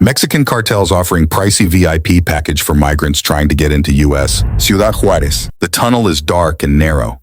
Mexican cartels offering pricey VIP package for migrants trying to get into U.S. Ciudad Juarez. The tunnel is dark and narrow.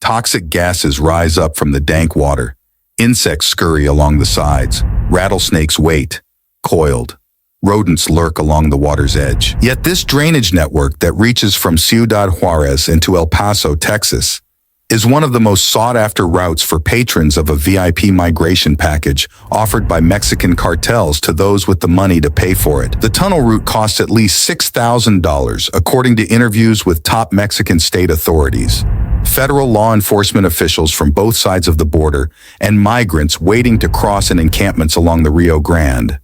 Toxic gases rise up from the dank water. Insects scurry along the sides. Rattlesnakes wait, coiled. Rodents lurk along the water's edge. Yet this drainage network that reaches from Ciudad Juarez into El Paso, Texas, is one of the most sought-after routes for patrons of a VIP migration package offered by Mexican cartels to those with the money to pay for it. The tunnel route costs at least $6,000, according to interviews with top Mexican state authorities, federal law enforcement officials from both sides of the border, and migrants waiting to cross in encampments along the Rio Grande.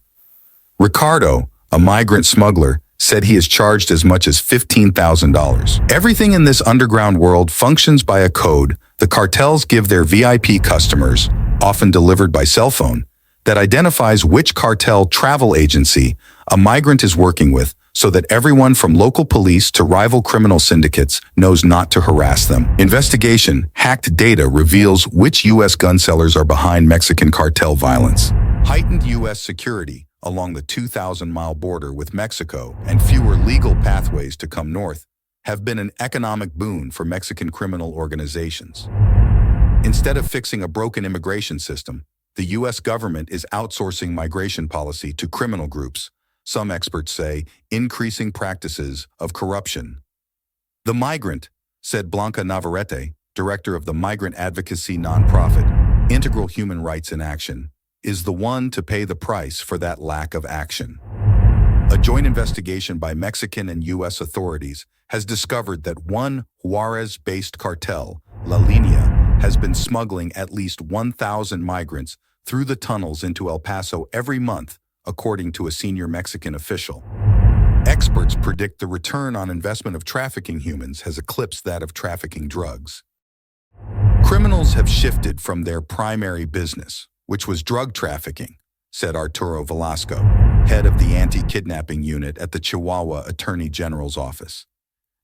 Ricardo, a migrant smuggler, said he is charged as much as $15,000. Everything in this underground world functions by a code the cartels give their VIP customers, often delivered by cell phone, that identifies which cartel travel agency a migrant is working with so that everyone from local police to rival criminal syndicates knows not to harass them. Investigation, hacked data reveals which U.S. gun sellers are behind Mexican cartel violence. Heightened U.S. security along the 2,000-mile border with Mexico and fewer legal pathways to come north have been an economic boon for Mexican criminal organizations. Instead of fixing a broken immigration system, the U.S. government is outsourcing migration policy to criminal groups, some experts say, increasing practices of corruption. The migrant, said Blanca Navarrete, director of the migrant advocacy nonprofit Integral Human Rights in Action, is the one to pay the price for that lack of action. A joint investigation by Mexican and U.S. authorities has discovered that one Juarez-based cartel, La Línea, has been smuggling at least 1,000 migrants through the tunnels into El Paso every month, according to a senior Mexican official. Experts predict the return on investment of trafficking humans has eclipsed that of trafficking drugs. Criminals have shifted from their primary business, which was drug trafficking, said Arturo Velasco, head of the anti-kidnapping unit at the Chihuahua Attorney General's office.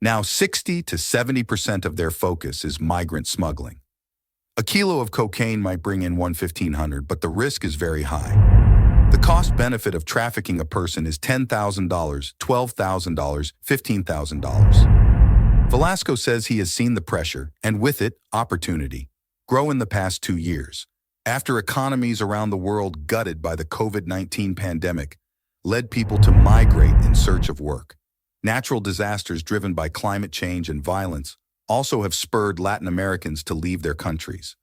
Now 60 to 70% of their focus is migrant smuggling. A kilo of cocaine might bring in $1,500, but the risk is very high. The cost-benefit of trafficking a person is $10,000, $12,000, $15,000. Velasco says he has seen the pressure, and with it, opportunity, grow in the past 2 years, after economies around the world gutted by the COVID-19 pandemic led people to migrate in search of work. Natural disasters driven by climate change and violence also have spurred Latin Americans to leave their countries.